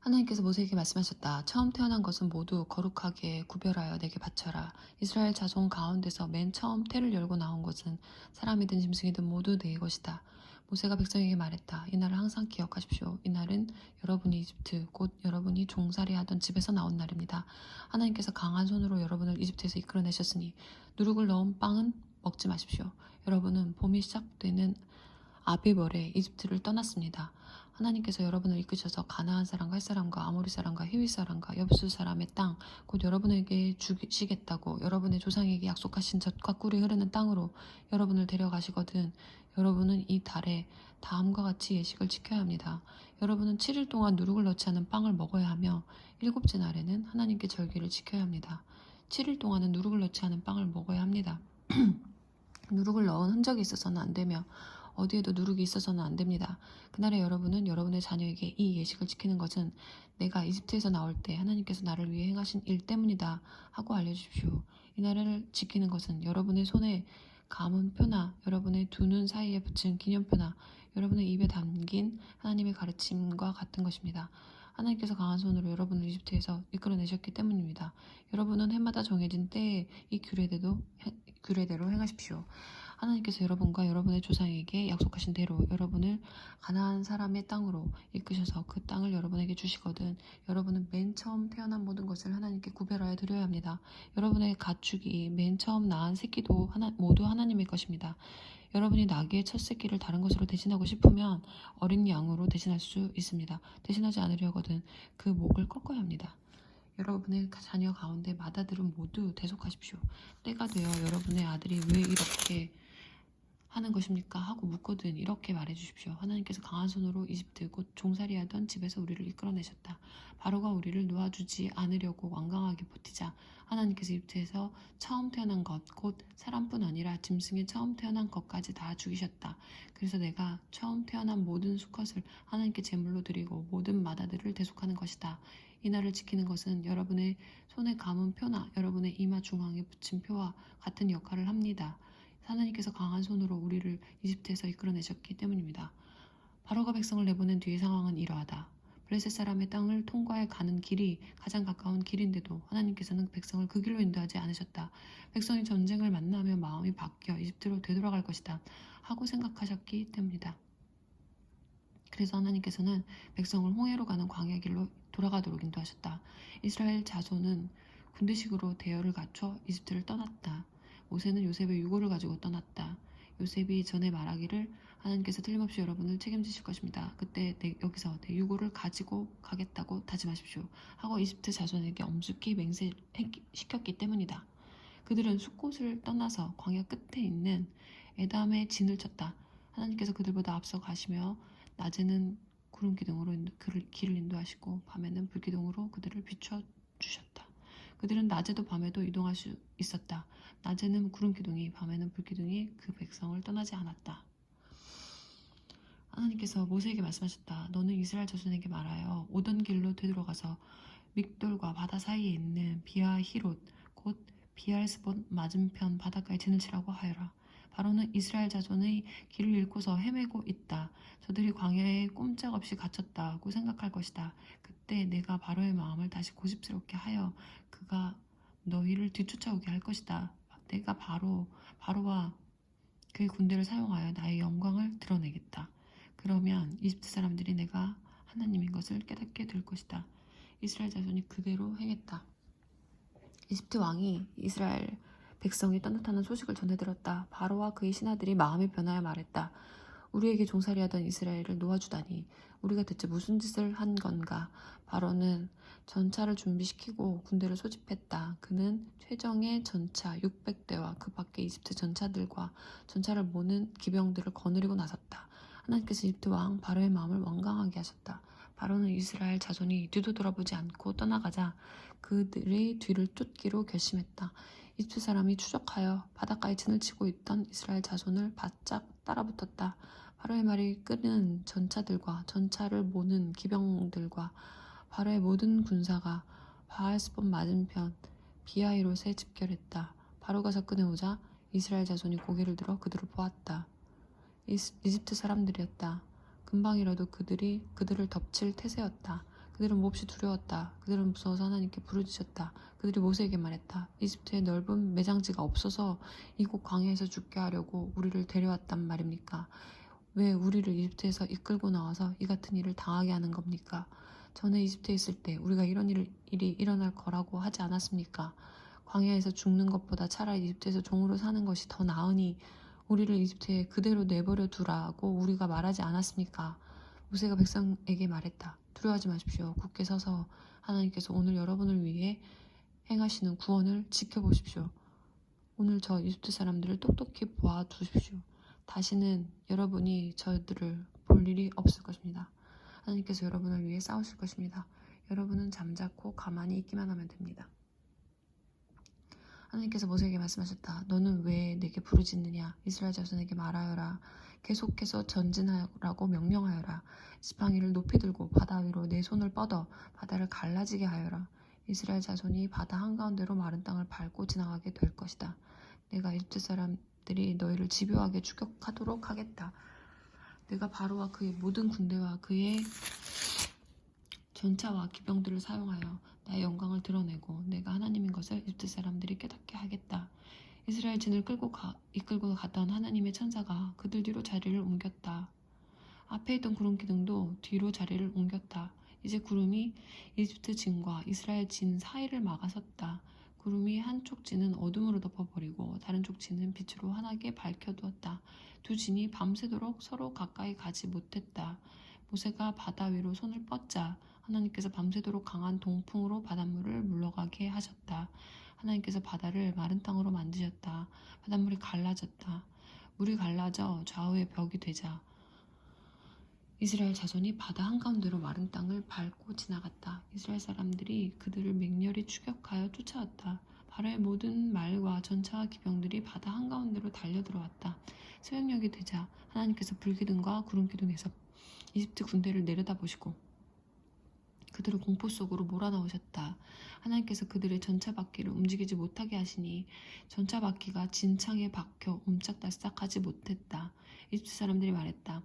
하나님께서 모세에게 말씀하셨다. 처음 태어난 것은 모두 거룩하게 구별하여 내게 바쳐라. 이스라엘 자손 가운데서 맨 처음 태를 열고 나온 것은 사람이든 짐승이든 모두 내 것이다. 모세가 백성에게 말했다. 이날을 항상 기억하십시오. 이날은 여러분이 이집트, 곧 여러분이 종살이 하던 집에서 나온 날입니다. 하나님께서 강한 손으로 여러분을 이집트에서 이끌어내셨으니 누룩을 넣은 빵은 먹지 마십시오. 여러분은 봄이 시작되는 아비벌에 이집트를 떠났습니다. 하나님께서 여러분을 이끄셔서 가나안 사람과 헷 사람과 아모리 사람과 히위 사람과 여부수 사람의 땅, 곧 여러분에게 주시겠다고 여러분의 조상에게 약속하신 젖과 꿀이 흐르는 땅으로 여러분을 데려가시거든 여러분은 이 달에 다음과 같이 예식을 지켜야 합니다. 여러분은 7일 동안 누룩을 넣지 않은 빵을 먹어야 하며 일곱째 날에는 하나님께 절기를 지켜야 합니다. 7일 동안은 누룩을 넣지 않은 빵을 먹어야 합니다. 누룩을 넣은 흔적이 있어서는 안 되며 어디에도 누룩이 있어서는 안 됩니다. 그날에 여러분은 여러분의 자녀에게 이 예식을 지키는 것은 내가 이집트에서 나올 때 하나님께서 나를 위해 행하신 일 때문이다 하고 알려주십시오. 이 날을 지키는 것은 여러분의 손에 감은 표나 여러분의 두 눈 사이에 붙인 기념표나 여러분의 입에 담긴 하나님의 가르침과 같은 것입니다. 하나님께서 강한 손으로 여러분을 이집트에서 이끌어내셨기 때문입니다. 여러분은 해마다 정해진 때에 이 규례대로 행하십시오. 하나님께서 여러분과 여러분의 조상에게 약속하신 대로 여러분을 가나안 사람의 땅으로 이끄셔서 그 땅을 여러분에게 주시거든 여러분은 맨 처음 태어난 모든 것을 하나님께 구별하여 드려야 합니다. 여러분의 가축이 맨 처음 낳은 새끼도 모두 하나님의 것입니다. 여러분이 나귀의 첫 새끼를 다른 것으로 대신하고 싶으면 어린 양으로 대신할 수 있습니다. 대신하지 않으려거든 그 목을 꺾어야 합니다. 여러분의 자녀 가운데 맏아들은 모두 대속하십시오. 때가 되어 여러분의 아들이 왜 이렇게 하는 것입니까? 하고 묻거든 이렇게 말해주십시오. 하나님께서 강한 손으로 이집트 곧 종살이하던 집에서 우리를 이끌어내셨다. 바로가 우리를 놓아주지 않으려고 완강하게 버티자 하나님께서 이집트에서 처음 태어난 것 곧 사람뿐 아니라 짐승의 처음 태어난 것까지 다 죽이셨다. 그래서 내가 처음 태어난 모든 수컷을 하나님께 제물로 드리고 모든 맏아들을 대속하는 것이다. 이 날을 지키는 것은 여러분의 손에 감은 표나 여러분의 이마 중앙에 붙인 표와 같은 역할을 합니다. 하나님께서 강한 손으로 우리를 이집트에서 이끌어내셨기 때문입니다. 바로가 백성을 내보낸 뒤의 상황은 이러하다. 블레셋 사람의 땅을 통과해 가는 길이 가장 가까운 길인데도 하나님께서는 백성을 그 길로 인도하지 않으셨다. 백성이 전쟁을 만나며 마음이 바뀌어 이집트로 되돌아갈 것이다 하고 생각하셨기 때문이다. 그래서 하나님께서는 백성을 홍해로 가는 광야 길로 돌아가도록 인도하셨다. 이스라엘 자손은 군대식으로 대열을 갖춰 이집트를 떠났다. 모세는 요셉의 유고를 가지고 떠났다. 요셉이 전에 말하기를 하나님께서 틀림없이 여러분을 책임지실 것입니다. 그때 여기서 내 유고를 가지고 가겠다고 다짐하십시오. 하고 이집트 자손에게 엄숙히 맹세시켰기 때문이다. 그들은 숫곳을 떠나서 광야 끝에 있는 에담의 진을 쳤다. 하나님께서 그들보다 앞서 가시며 낮에는 구름 기둥으로 길을 인도하시고 밤에는 불기둥으로 그들을 비춰주셨다. 그들은 낮에도 밤에도 이동할 수 있었다. 낮에는 구름 기둥이 밤에는 불기둥이 그 백성을 떠나지 않았다. 하나님께서 모세에게 말씀하셨다. 너는 이스라엘 자손에게 말하여 오던 길로 되돌아가서 믹돌과 바다 사이에 있는 비아히롯 곧 비알스봇 맞은편 바닷가에 진을 치라고 하여라. 바로는 이스라엘 자손의 길을 잃고서 헤매고 있다. 저들이 광야에 꼼짝없이 갇혔다고 생각할 것이다. 그때 내가 바로의 마음을 다시 고집스럽게 하여 그가 너희를 뒤쫓아오게 할 것이다. 내가 바로와 그의 군대를 사용하여 나의 영광을 드러내겠다. 그러면 이집트 사람들이 내가 하나님인 것을 깨닫게 될 것이다. 이스라엘 자손이 그대로 행했다. 이집트 왕이 이스라엘 백성이 떠났다는 소식을 전해들었다. 바로와 그의 신하들이 마음이 변하여 말했다. 우리에게 종살이하던 이스라엘을 놓아주다니 우리가 대체 무슨 짓을 한 건가. 바로는 전차를 준비시키고 군대를 소집했다. 그는 최정예 전차 600대와 그 밖의 이집트 전차들과 전차를 모는 기병들을 거느리고 나섰다. 하나님께서 이집트 왕 바로의 마음을 완강하게 하셨다. 바로는 이스라엘 자손이 뒤도 돌아보지 않고 떠나가자 그들의 뒤를 쫓기로 결심했다. 이집트 사람이 추적하여 바닷가에 진을 치고 있던 이스라엘 자손을 바짝 따라붙었다. 바로의 말이 끄는 전차들과 전차를 모는 기병들과 바로의 모든 군사가 바알스본 맞은편 비아히롯에 집결했다. 바로가 접근해 오자 이스라엘 자손이 고개를 들어 그들을 보았다. 이집트 사람들이었다. 금방이라도 그들을 덮칠 태세였다. 그들은 몹시 두려웠다. 그들은 무서워서 하나님께 부르짖었다. 그들이 모세에게 말했다. 이집트에 넓은 매장지가 없어서 이곳 광야에서 죽게 하려고 우리를 데려왔단 말입니까? 왜 우리를 이집트에서 이끌고 나와서 이 같은 일을 당하게 하는 겁니까? 전에 이집트에 있을 때 우리가 이런 일이 일어날 거라고 하지 않았습니까? 광야에서 죽는 것보다 차라리 이집트에서 종으로 사는 것이 더 나으니 우리를 이집트에 그대로 내버려 두라고 우리가 말하지 않았습니까? 모세가 백성에게 말했다. 두려워하지 마십시오. 굳게 서서 하나님께서 오늘 여러분을 위해 행하시는 구원을 지켜보십시오. 오늘 저 이집트 사람들을 똑똑히 보아두십시오. 다시는 여러분이 저들을 볼 일이 없을 것입니다. 하나님께서 여러분을 위해 싸우실 것입니다. 여러분은 잠자코 가만히 있기만 하면 됩니다. 하나님께서 모세에게 말씀하셨다. 너는 왜 내게 부르짖느냐? 이스라엘 자손에게 말하여라. 계속해서 전진하라고 명령하여라. 지팡이를 높이 들고 바다 위로 내 손을 뻗어 바다를 갈라지게 하여라. 이스라엘 자손이 바다 한가운데로 마른 땅을 밟고 지나가게 될 것이다. 내가 이집트 사람들이 너희를 집요하게 추격하도록 하겠다. 내가 바로와 그의 모든 군대와 그의 전차와 기병들을 사용하여 나의 영광을 드러내고 내가 하나님인 것을 이집트 사람들이 깨닫게 하겠다. 이스라엘 진을 이끌고 갔던 하나님의 천사가 그들 뒤로 자리를 옮겼다. 앞에 있던 구름 기둥도 뒤로 자리를 옮겼다. 이제 구름이 이집트 진과 이스라엘 진 사이를 막아섰다. 구름이 한쪽 진은 어둠으로 덮어버리고 다른 쪽 진은 빛으로 환하게 밝혀두었다. 두 진이 밤새도록 서로 가까이 가지 못했다. 모세가 바다 위로 손을 뻗자 하나님께서 밤새도록 강한 동풍으로 바닷물을 물러가게 하셨다. 하나님께서 바다를 마른 땅으로 만드셨다. 바닷물이 갈라졌다. 물이 갈라져 좌우의 벽이 되자 이스라엘 자손이 바다 한가운데로 마른 땅을 밟고 지나갔다. 이스라엘 사람들이 그들을 맹렬히 추격하여 쫓아왔다. 바로의 모든 말과 전차와 기병들이 바다 한가운데로 달려들어왔다. 새벽녘이 되자 하나님께서 불기둥과 구름기둥에서 이집트 군대를 내려다보시고 그들을 공포 속으로 몰아넣으셨다. 하나님께서 그들의 전차 바퀴를 움직이지 못하게 하시니 전차 바퀴가 진창에 박혀 옴짝달싹하지 못했다. 이집트 사람들이 말했다.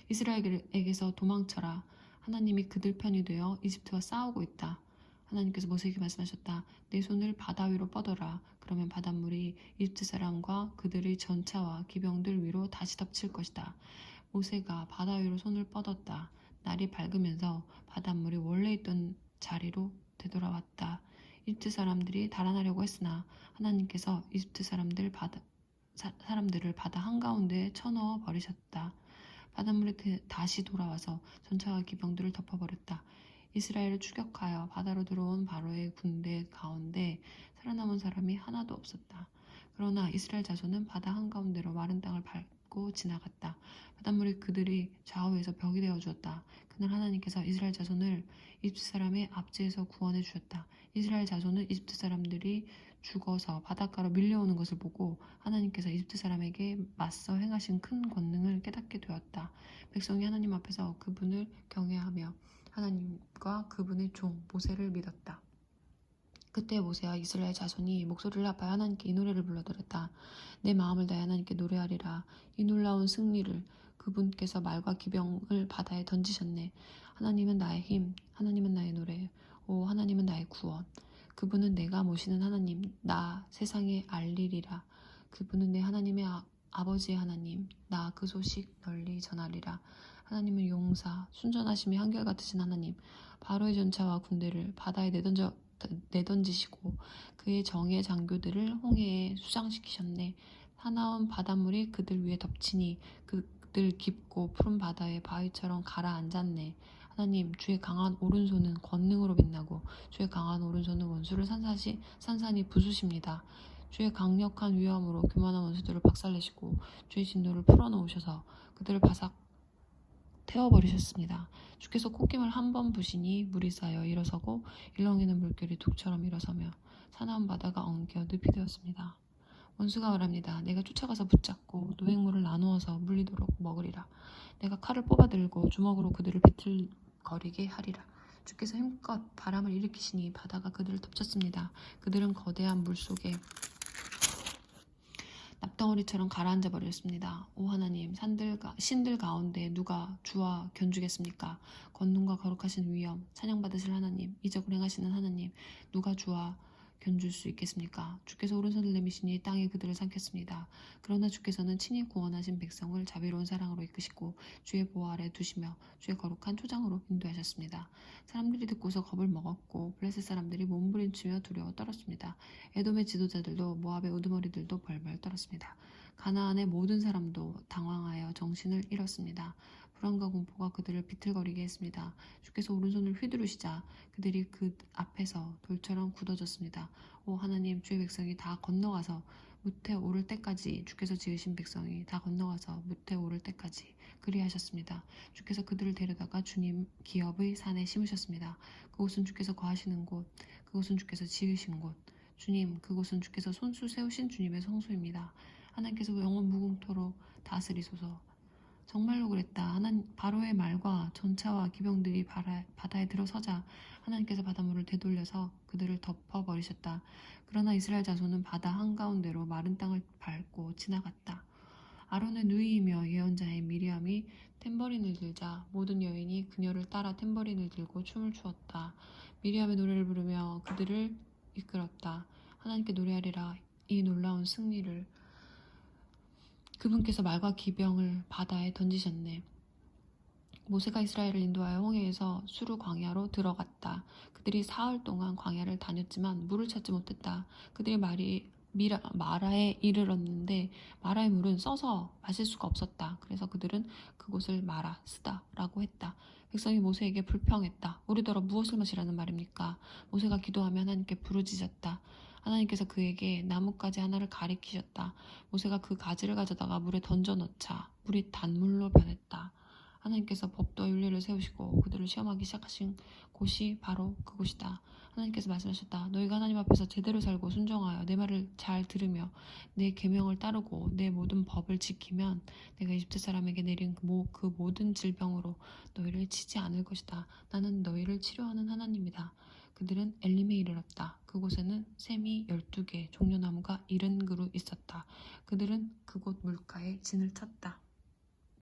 이스라엘에게서 도망쳐라. 하나님이 그들 편이 되어 이집트와 싸우고 있다. 하나님께서 모세에게 말씀하셨다. 내 손을 바다 위로 뻗어라. 그러면 바닷물이 이집트 사람과 그들의 전차와 기병들 위로 다시 덮칠 것이다. 모세가 바다 위로 손을 뻗었다. 날이 밝으면서 바닷물이 원래 있던 자리로 되돌아왔다. 이집트 사람들이 달아나려고 했으나 하나님께서 이집트 사람들을 바다 한가운데에 쳐넣어 버리셨다. 바닷물이 다시 돌아와서 전차와 기병들을 덮어버렸다. 이스라엘을 추격하여 바다로 들어온 바로의 군대 가운데 살아남은 사람이 하나도 없었다. 그러나 이스라엘 자손은 바다 한가운데로 마른 땅을 밟고 지나갔다. 바닷물이 그들이 좌우에서 벽이 되어 주었다. 그날 하나님께서 이스라엘 자손을 이집트 사람의 압제에서 구원해 주셨다. 이스라엘 자손은 이집트 사람들이 죽어서 바닷가로 밀려오는 것을 보고 하나님께서 이집트 사람에게 맞서 행하신 큰 권능을 깨닫게 되었다. 백성이 하나님 앞에서 그분을 경외하며 하나님과 그분의 종 모세를 믿었다. 그때 모세와 이스라엘 자손이 목소리를 합하여 하나님께 이 노래를 불러드렸다. 내 마음을 다해 하나님께 노래하리라. 이 놀라운 승리를 그분께서 말과 기병을 바다에 던지셨네. 하나님은 나의 힘, 하나님은 나의 노래, 오 하나님은 나의 구원. 그분은 내가 모시는 하나님, 나 세상에 알리리라. 그분은 내 하나님의 아버지의 하나님, 나 그 소식 널리 전하리라. 하나님은 용사, 순전하심이 한결같으신 하나님, 바로의 전차와 군대를 바다에 내던지시고 그의 정예 장교들을 홍해에 수장시키셨네. 사나운 바닷물이 그들 위에 덮치니 그들 깊고 푸른 바다에 바위처럼 가라앉았네. 하나님, 주의 강한 오른손은 권능으로 빛나고 주의 강한 오른손은 원수를 산산이 부수십니다. 주의 강력한 위엄으로 교만한 원수들을 박살내시고 주의 진노를 풀어놓으셔서 그들을 바삭 태워버리셨습니다. 주께서 콧김을 한 번 부시니 물이 쌓여 일어서고 일렁이는 물결이 둑처럼 일어서며 사나운 바다가 엉겨 늪이 되었습니다. 원수가 말합니다. 내가 쫓아가서 붙잡고 노획물을 나누어서 물리도록 먹으리라. 내가 칼을 뽑아들고 주먹으로 그들을 비틀거리게 하리라. 주께서 힘껏 바람을 일으키시니 바다가 그들을 덮쳤습니다. 그들은 거대한 물속에 납덩어리처럼 가라앉아 버렸습니다. 오 하나님, 신들 가운데 누가 주와 견주겠습니까? 권능과 거룩하신 위엄, 찬양받으실 하나님, 이적을 행하시는 하나님, 누가 주와 견줄 수 있겠습니까? 주께서 오른손을 내미시니 땅에 그들을 삼켰습니다. 그러나 주께서는 친히 구원하신 백성을 자비로운 사랑으로 이끄시고 주의 보호 아래 두시며 주의 거룩한 초장으로 인도하셨습니다. 사람들이 듣고서 겁을 먹었고 블레셋 사람들이 몸부림치며 두려워 떨었습니다. 에돔의 지도자들도 모압의 우두머리들도 벌벌 떨었습니다. 가나안의 모든 사람도 당황하여 정신을 잃었습니다. 불안과 공포가 그들을 비틀거리게 했습니다. 주께서 오른손을 휘두르시자 그들이 그 앞에서 돌처럼 굳어졌습니다. 오 하나님, 주의 백성이 다 건너가서 무태 오를 때까지, 주께서 지으신 백성이 다 건너가서 무태 오를 때까지 그리하셨습니다. 주께서 그들을 데려다가 주님 기업의 산에 심으셨습니다. 그곳은 주께서 거하시는 곳, 그곳은 주께서 지으신 곳, 주님, 그곳은 주께서 손수 세우신 주님의 성소입니다. 하나님께서 영원 무궁토록 다스리소서. 정말로 그랬다. 바로의 말과 전차와 기병들이 바다에 들어서자 하나님께서 바닷물을 되돌려서 그들을 덮어버리셨다. 그러나 이스라엘 자손은 바다 한가운데로 마른 땅을 밟고 지나갔다. 아론의 누이이며 예언자의 미리암이 탬버린을 들자 모든 여인이 그녀를 따라 탬버린을 들고 춤을 추었다. 미리암의 노래를 부르며 그들을 이끌었다. 하나님께 노래하리라. 이 놀라운 승리를 그분께서 말과 기병을 바다에 던지셨네. 모세가 이스라엘을 인도하여 홍해에서 수르 광야로 들어갔다. 그들이 사흘 동안 광야를 다녔지만 물을 찾지 못했다. 그들이 마라에 이르렀는데 마라의 물은 써서 마실 수가 없었다. 그래서 그들은 그곳을 마라 스다라고 했다. 백성이 모세에게 불평했다. 우리더러 무엇을 마시라는 말입니까? 모세가 기도하며 하나님께 부르짖었다. 하나님께서 그에게 나뭇가지 하나를 가리키셨다. 모세가 그 가지를 가져다가 물에 던져 넣자 물이 단물로 변했다. 하나님께서 법도와 윤리를 세우시고 그들을 시험하기 시작하신 곳이 바로 그곳이다. 하나님께서 말씀하셨다. 너희가 하나님 앞에서 제대로 살고 순종하여 내 말을 잘 들으며 내 계명을 따르고 내 모든 법을 지키면 내가 이집트 사람에게 내린 그 모든 질병으로 너희를 치지 않을 것이다. 나는 너희를 치료하는 하나님이다. 그들은 엘림에 이르렀다. 그곳에는 샘이 12개, 종려나무가 70그루 있었다. 그들은 그곳 물가에 진을 쳤다.